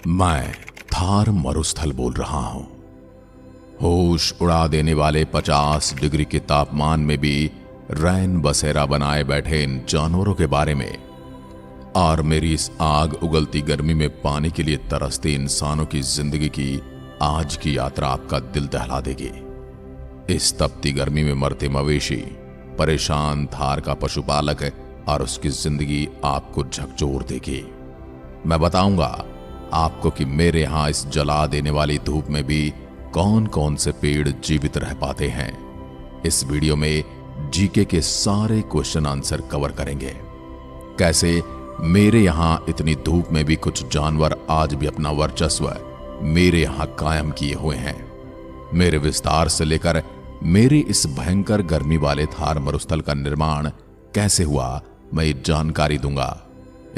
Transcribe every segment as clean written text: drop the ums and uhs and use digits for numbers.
मैं थार मरुस्थल बोल रहा हूं। होश उड़ा देने वाले 50 डिग्री के तापमान में भी रैन बसेरा बनाए बैठे इन जानवरों के बारे में, और मेरी इस आग उगलती गर्मी में पानी के लिए तरसते इंसानों की जिंदगी की आज की यात्रा आपका दिल दहला देगी। इस तपती गर्मी में मरते मवेशी, परेशान थार का पशुपालक और उसकी जिंदगी आपको झकझोर देगी। मैं बताऊंगा आपको कि मेरे यहां इस जला देने वाली धूप में भी कौन कौन से पेड़ जीवित रह पाते हैं। इस वीडियो में जीके के सारे क्वेश्चन आंसर कवर करेंगे। कैसे मेरे यहां इतनी धूप में भी कुछ जानवर आज भी अपना वर्चस्व मेरे यहां कायम किए हुए हैं। मेरे विस्तार से लेकर मेरे इस भयंकर गर्मी वाले थार मरुस्थल का निर्माण कैसे हुआ, मैं ये जानकारी दूंगा।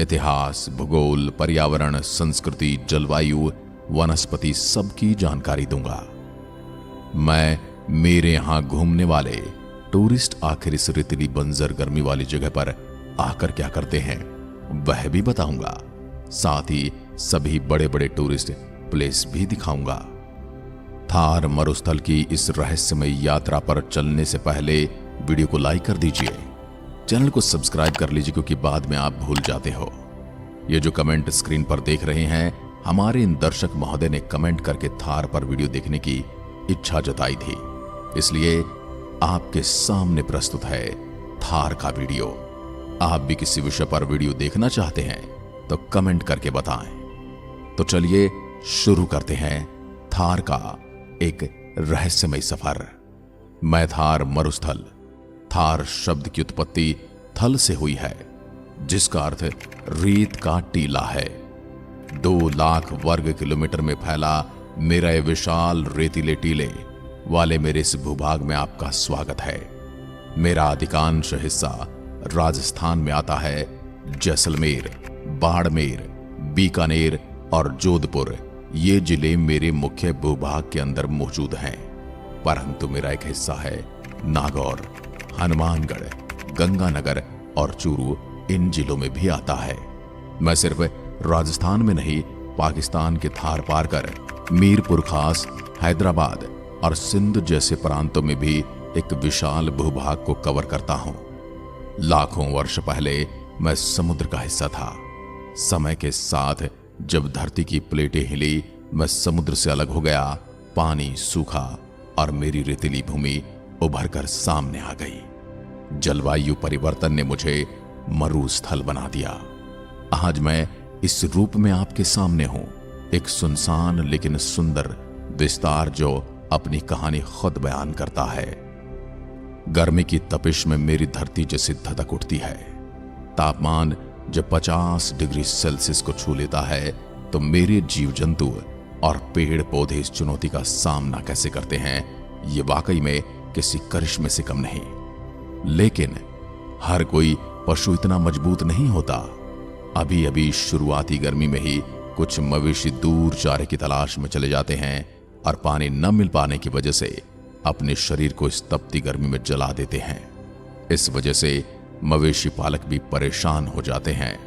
इतिहास, भूगोल, पर्यावरण, संस्कृति, जलवायु, वनस्पति सबकी जानकारी दूंगा। मैं मेरे यहां घूमने वाले टूरिस्ट आखिर इस रेतीली बंजर गर्मी वाली जगह पर आकर क्या करते हैं वह भी बताऊंगा। साथ ही सभी बड़े बड़े टूरिस्ट प्लेस भी दिखाऊंगा। थार मरुस्थल की इस रहस्यमय यात्रा पर चलने से पहले वीडियो को लाइक कर दीजिए, चैनल को सब्सक्राइब कर लीजिए, क्योंकि बाद में आप भूल जाते हो। ये जो कमेंट स्क्रीन पर देख रहे हैं, हमारे इन दर्शक महोदय ने कमेंट करके थार पर वीडियो देखने की इच्छा जताई थी, इसलिए आपके सामने प्रस्तुत है थार का वीडियो। आप भी किसी विषय पर वीडियो देखना चाहते हैं तो कमेंट करके बताएं। तो चलिए शुरू करते हैं थार का एक रहस्यमय सफर। मैं थार मरुस्थल। थार शब्द की उत्पत्ति थल से हुई है, जिसका अर्थ रेत का टीला है। 2 लाख वर्ग किलोमीटर में फैला मेरा ये विशाल रेतीले टीले वाले मेरे इस भूभाग में आपका स्वागत है। मेरा अधिकांश हिस्सा राजस्थान में आता है। जैसलमेर, बाड़मेर, बीकानेर और जोधपुर ये जिले मेरे मुख्य भूभाग के अंदर मौजूद हैं, परंतु मेरा एक हिस्सा है नागौर, हनुमानगढ़, गंगानगर और चूरू, इन जिलों में भी आता है। मैं सिर्फ राजस्थान में नहीं, पाकिस्तान के थार पार कर मीरपुर खास, हैदराबाद और सिंध जैसे प्रांतों में भी एक विशाल भूभाग को कवर करता हूं। लाखों वर्ष पहले मैं समुद्र का हिस्सा था। समय के साथ जब धरती की प्लेटें हिली, मैं समुद्र से अलग हो गया। पानी सूखा और मेरी रेतीली भूमि उभर कर सामने आ गई। जलवायु परिवर्तन ने मुझे मरुस्थल बना दिया। आज मैं इस रूप में आपके सामने हूं, एक सुनसान लेकिन सुंदर विस्तार जो अपनी कहानी खुद बयान करता है। गर्मी की तपिश में मेरी धरती जैसे धधक उठती है। तापमान जब 50 डिग्री सेल्सियस को छू लेता है तो मेरे जीव जंतु और पेड़ पौधे इस चुनौती का सामना कैसे करते हैं, ये वाकई में किसी करिश्मे से कम नहीं। लेकिन हर कोई पशु इतना मजबूत नहीं होता। अभी अभी शुरुआती गर्मी में ही कुछ मवेशी दूर चारे की तलाश में चले जाते हैं और पानी न मिल पाने की वजह से अपने शरीर को इस तपती गर्मी में जला देते हैं। इस वजह से मवेशी पालक भी परेशान हो जाते हैं,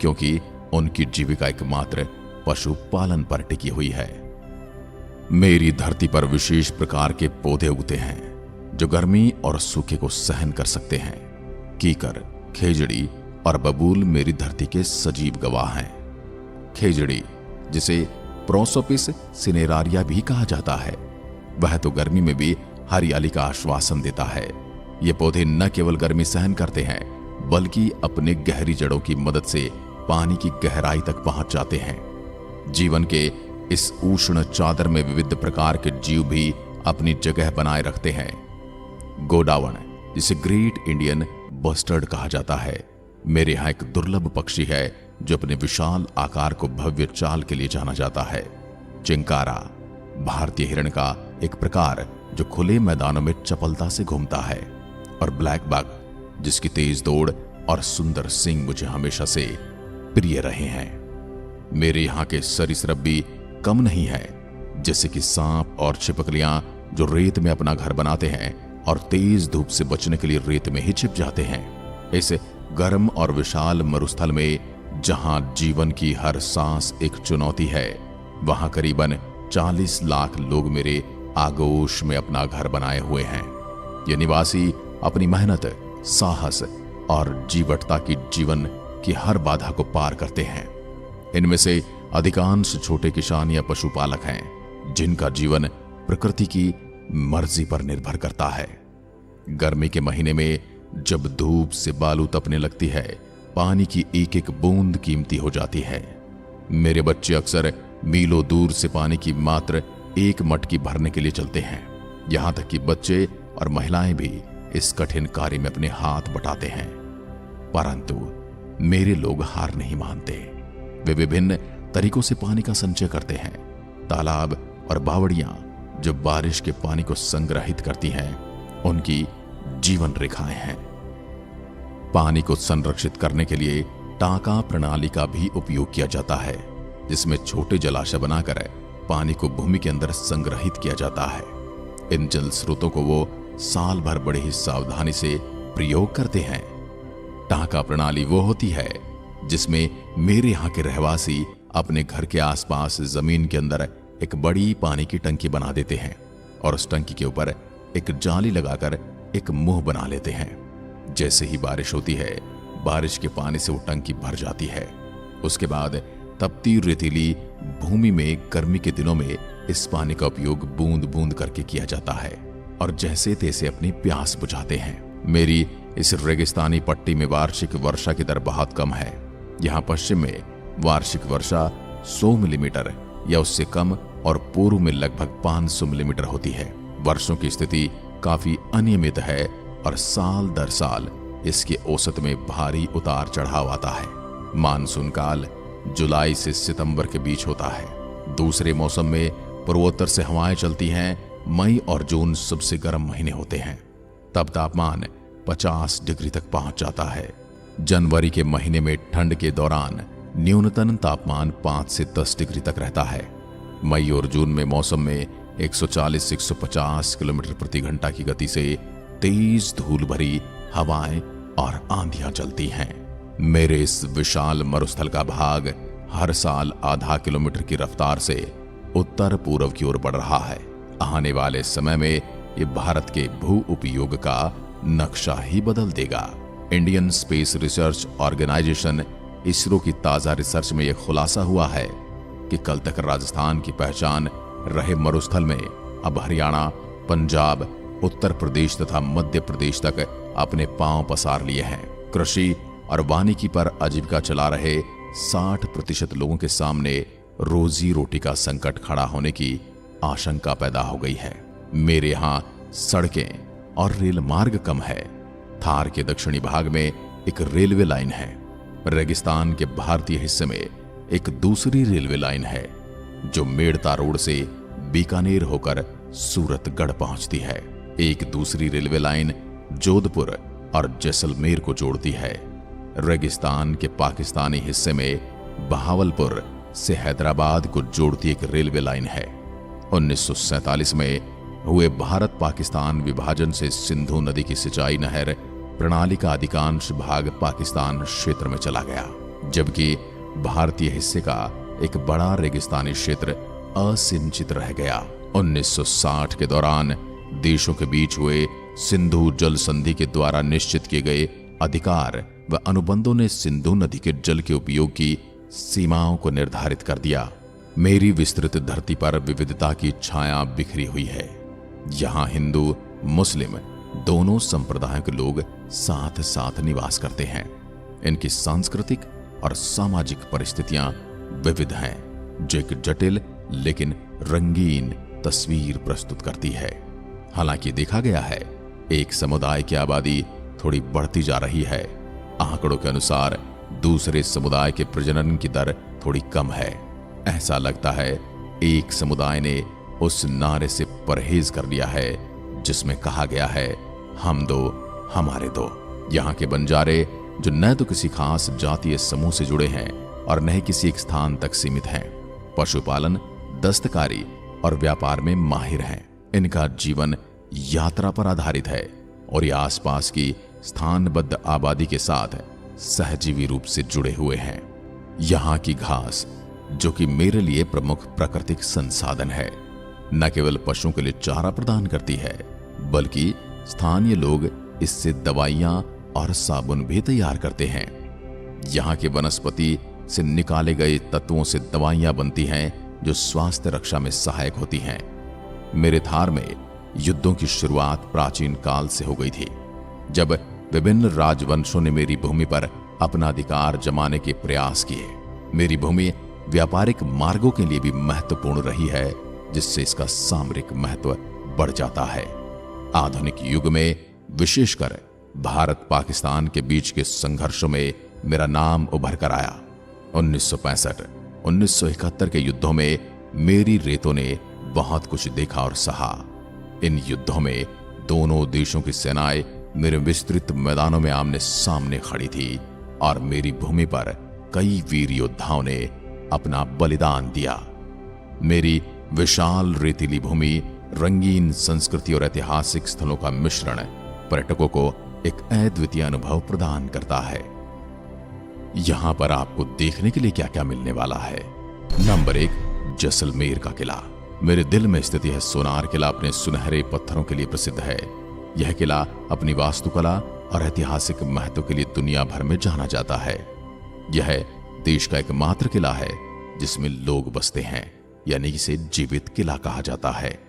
क्योंकि उनकी जीविका एकमात्र पशुपालन पर टिकी हुई है। मेरी धरती पर विशेष प्रकार के पौधे उगते हैं जो गर्मी और सूखे को सहन कर सकते हैं। कीकर, खेजड़ी और बबूल मेरी धरती के सजीव गवाह हैं। खेजड़ी, जिसे प्रोसोपिस सिनेरारिया भी कहा जाता है, वह तो गर्मी में भी हरियाली का आश्वासन देता है। ये पौधे न केवल गर्मी सहन करते हैं, बल्कि अपने गहरी जड़ों की मदद से पानी की गहराई तक पहुंच जाते हैं। जीवन के इस उष्ण चादर में विविध प्रकार के जीव भी अपनी जगह बनाए रखते हैं। गोडावण, जिसे ग्रेट इंडियन बस्टर्ड कहा जाता है, मेरे यहां एक दुर्लभ पक्षी है जो अपने विशाल आकार को भव्य चाल के लिए जाना जाता है। चिंकारा, भारतीय हिरण का एक प्रकार जो खुले मैदानों में चपलता से घूमता है। और ब्लैक बग, जिसकी तेज दौड़ और सुंदर सींग मुझे हमेशा से प्रिय रहे हैं। मेरे यहाँ के सरीसृप भी कम नहीं है, जैसे कि सांप और छिपकलियां जो रेत में अपना घर बनाते हैं और तेज धूप से बचने के लिए रेत में ही छिप जाते हैं। इस गर्म और विशाल मरुस्थल में जहां जीवन की हर सांस एक चुनौती है, वहां करीबन 40 लाख लोग मेरे आगोश में अपना घर बनाए हुए हैं। ये निवासी अपनी मेहनत, साहस और जीवटता की जीवन की हर बाधा को पार करते हैं। इनमें से अधिकांश छोटे किसान या पशुपालक हैं, जिनका जीवन प्रकृति की मर्जी पर निर्भर करता है। गर्मी के महीने में जब धूप से बालू तपने लगती है, पानी की एक एक बूंद कीमती हो जाती है। मेरे बच्चे अक्सर मीलों दूर से पानी की मात्र एक मटकी भरने के लिए चलते हैं। यहां तक कि बच्चे और महिलाएं भी इस कठिन कार्य में अपने हाथ बटाते हैं। परंतु मेरे लोग हार नहीं मानते। वे विभिन्न तरीकों से पानी का संचय करते हैं। तालाब और बावड़ियां जो बारिश के पानी को संग्रहित करती हैं, उनकी जीवन रेखाएं हैं। पानी को संरक्षित करने के लिए टांका प्रणाली का भी उपयोग किया जाता है, जिसमें छोटे जलाशय बनाकर पानी को भूमि के अंदर संग्रहित किया जाता है। इन जल स्रोतों को वो साल भर बड़े ही सावधानी से प्रयोग करते हैं। टांका प्रणाली वो होती है जिसमें मेरे यहाँ के रहवासी अपने घर के आसपास जमीन के अंदर एक बड़ी पानी की टंकी बना देते हैं और उस टंकी के ऊपर एक जाली लगाकर एक मुंह बना लेते हैं। जैसे ही बारिश होती है, बारिश के पानी से वो टंकी भर जाती है। उसके बाद तपती रेतीली भूमि में गर्मी के दिनों में इस पानी का उपयोग बूंद बूंद करके किया जाता है और जैसे तैसे अपनी प्यास बुझाते हैं। मेरी इस रेगिस्तानी पट्टी में वार्षिक वर्षा की दर बहुत कम है। यहाँ पश्चिम में वार्षिक वर्षा 100 मिलीमीटर या उससे कम और पूर्व में लगभग 500 मिलीमीटर होती है। वर्षों की स्थिति काफी अनियमित है और साल दर साल इसके औसत में भारी उतार चढ़ाव आता है। मानसून काल जुलाई से सितंबर के बीच होता है। दूसरे मौसम में पूर्वोत्तर से हवाएं चलती हैं। मई और जून सबसे गर्म महीने होते हैं, तब तापमान 50 डिग्री तक पहुंच जाता है। जनवरी के महीने में ठंड के दौरान न्यूनतम तापमान 5 से 10 डिग्री तक रहता है। मई और जून में मौसम में 140 से 150 किलोमीटर प्रति घंटा की गति से तेज धूल भरी हवाएं और आंधियां चलती हैं। मेरे इस विशाल मरुस्थल का भाग हर साल आधा किलोमीटर की रफ्तार से उत्तर पूर्व की ओर बढ़ रहा है। आने वाले समय में ये भारत के भू उपयोग का नक्शा ही बदल देगा। Indian space research organisation ISRO की ताजा रिसर्च में यह खुलासा हुआ है कि कल तक राजस्थान की पहचान रहे मरुस्थल में अब हरियाणा, पंजाब, उत्तर प्रदेश तथा मध्य प्रदेश तक अपने पांव पसार लिए हैं। कृषि और वानिकी पर आजीविका चला रहे 60% लोगों के सामने रोजी रोटी का संकट खड़ा होने की आशंका पैदा हो गई है। मेरे यहाँ सड़कें और रेल मार्ग कम है। थार के दक्षिणी भाग में एक रेलवे लाइन है। रेगिस्तान के भारतीय हिस्से में एक दूसरी रेलवे लाइन है जो मेड़ता रोड से बीकानेर होकर सूरतगढ़ पहुंचती है। एक दूसरी रेलवे लाइन जोधपुर और जैसलमेर को जोड़ती है। रेगिस्तान के पाकिस्तानी हिस्से में बहावलपुर से हैदराबाद को जोड़ती एक रेलवे लाइन है। 1947 में हुए भारत पाकिस्तान विभाजन से सिंधु नदी की सिंचाई नहर प्रणाली का अधिकांश भाग पाकिस्तान क्षेत्र में चला गया, जबकि भारतीय हिस्से का एक बड़ा रेगिस्तानी क्षेत्र असिंचित रह गया। 1960 के दौरान देशों के बीच हुए सिंधु जल संधि के द्वारा निश्चित किए गए अधिकार व अनुबंधों ने सिंधु नदी के जल के उपयोग की सीमाओं को निर्धारित कर दिया। मेरी विस्तृत धरती पर विविधता की छाया बिखरी हुई है। यहाँ हिंदू, मुस्लिम दोनों संप्रदायों के लोग साथ साथ निवास करते हैं। इनकी सांस्कृतिक और सामाजिक परिस्थितियां विविध हैं, जो एक जटिल लेकिन रंगीन तस्वीर प्रस्तुत करती है। हालांकि देखा गया है एक समुदाय की आबादी थोड़ी बढ़ती जा रही है। आंकड़ों के अनुसार दूसरे समुदाय के प्रजनन की दर थोड़ी कम है। ऐसा लगता है एक समुदाय ने उस नारे से परहेज कर लिया है जिसमें कहा गया है, हम दो हमारे दो। यहाँ के बंजारे जो न तो किसी खास जातीय समूह से जुड़े हैं और न ही किसी एक स्थान तक सीमित हैं, पशुपालन, दस्तकारी और व्यापार में माहिर हैं। इनका जीवन यात्रा पर आधारित है और ये आसपास की स्थानबद्ध आबादी के साथ सहजीवी रूप से जुड़े हुए हैं। यहाँ की घास, जो कि मेरे लिए प्रमुख प्राकृतिक संसाधन है, न केवल पशुओं के लिए चारा प्रदान करती है, बल्कि स्थानीय लोग इससे दवाइयां और साबुन भी तैयार करते हैं। यहाँ के वनस्पति से निकाले गए तत्वों से दवाइयां बनती हैं जो स्वास्थ्य रक्षा में सहायक होती हैं। मेरे थार में युद्धों की शुरुआत प्राचीन काल से हो गई थी, जब विभिन्न राजवंशों ने मेरी भूमि पर अपना अधिकार जमाने के प्रयास किए। मेरी भूमि व्यापारिक मार्गों के लिए भी महत्वपूर्ण रही है, जिससे इसका सामरिक महत्व बढ़ जाता है। आधुनिक युग में विशेषकर भारत पाकिस्तान के बीच के संघर्षों में मेरा नाम उभर कर आया। 1965-1971 के युद्धों में मेरी रेतों ने बहुत कुछ देखा और सहा। इन युद्धों में दोनों देशों की सेनाएं मेरे विस्तृत मैदानों में आमने सामने खड़ी थी और मेरी भूमि पर कई वीर योद्धाओं ने अपना बलिदान दिया। मेरी विशाल रेतीली भूमि रंगीन संस्कृति और ऐतिहासिक स्थलों का मिश्रण पर्यटकों को एक अद्वितीय अनुभव प्रदान करता है। यहां पर आपको देखने के लिए क्या क्या मिलने वाला है। नंबर 1, जैसलमेर का किला। मेरे दिल में स्थित यह सोनार किला अपने सुनहरे पत्थरों के लिए प्रसिद्ध है। यह किला अपनी वास्तुकला और ऐतिहासिक महत्व के लिए दुनिया भर में जाना जाता है। यह देश का एकमात्र किला है जिसमें लोग बसते हैं, यानी इसे जीवित किला कहा जाता है।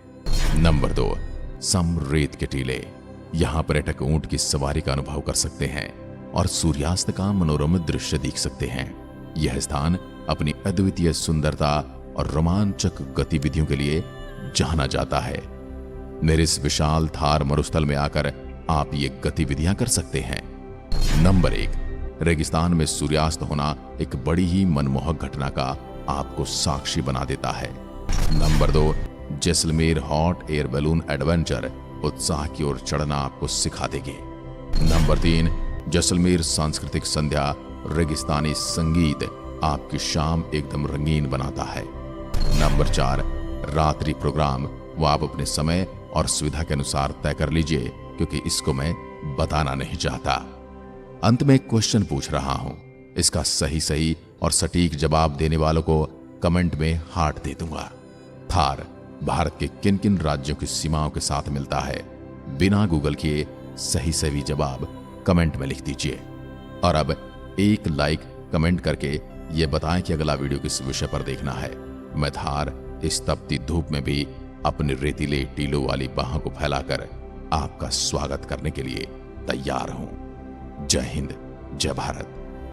नंबर 2, समरेत के टीले। यहां पर्यटक ऊंट की सवारी का अनुभव कर सकते हैं और सूर्यास्त का मनोरम दृश्य देख सकते हैं। यह स्थान अपनी अद्वितीय सुंदरता और रोमांचक गतिविधियों के लिए जाना जाता है। मेरे इस विशाल थार मरुस्थल में आकर आप ये गतिविधियां कर सकते हैं। नंबर 1, रेगिस्तान में सूर्यास्त होना एक बड़ी ही मनमोहक घटना का आपको साक्षी बना देता है। Number 2, Jaisalmer hot air balloon adventure उत्साह की ओर चढ़ना आपको सिखा देगी। नंबर 3, जैसलमेर सांस्कृतिक संध्या रेगिस्तानी संगीत आपकी शाम एकदम रंगीन बनाता है। नंबर 4, रात्रि प्रोग्राम वो आप अपने समय और सुविधा के अनुसार तय कर लीजिए, क्योंकि इसको मैं बताना नहीं चाहता। अंत में एक क्वेश्चन पूछ रहा हूं, इसका सही और सटीक जवाब देने वालों को कमेंट में हार्ट दे दूंगा। थार भारत के किन किन राज्यों की सीमाओं के साथ मिलता है? बिना गूगल किए सही जवाब कमेंट में लिख दीजिए। और अब एक लाइक कमेंट करके यह बताएं कि अगला वीडियो किस विषय पर देखना है। मैं थार इस तपती धूप में भी अपने रेतीले टीलों वाली बाहों को फैलाकर आपका स्वागत करने के लिए तैयार हूं। जय हिंद, जय भारत।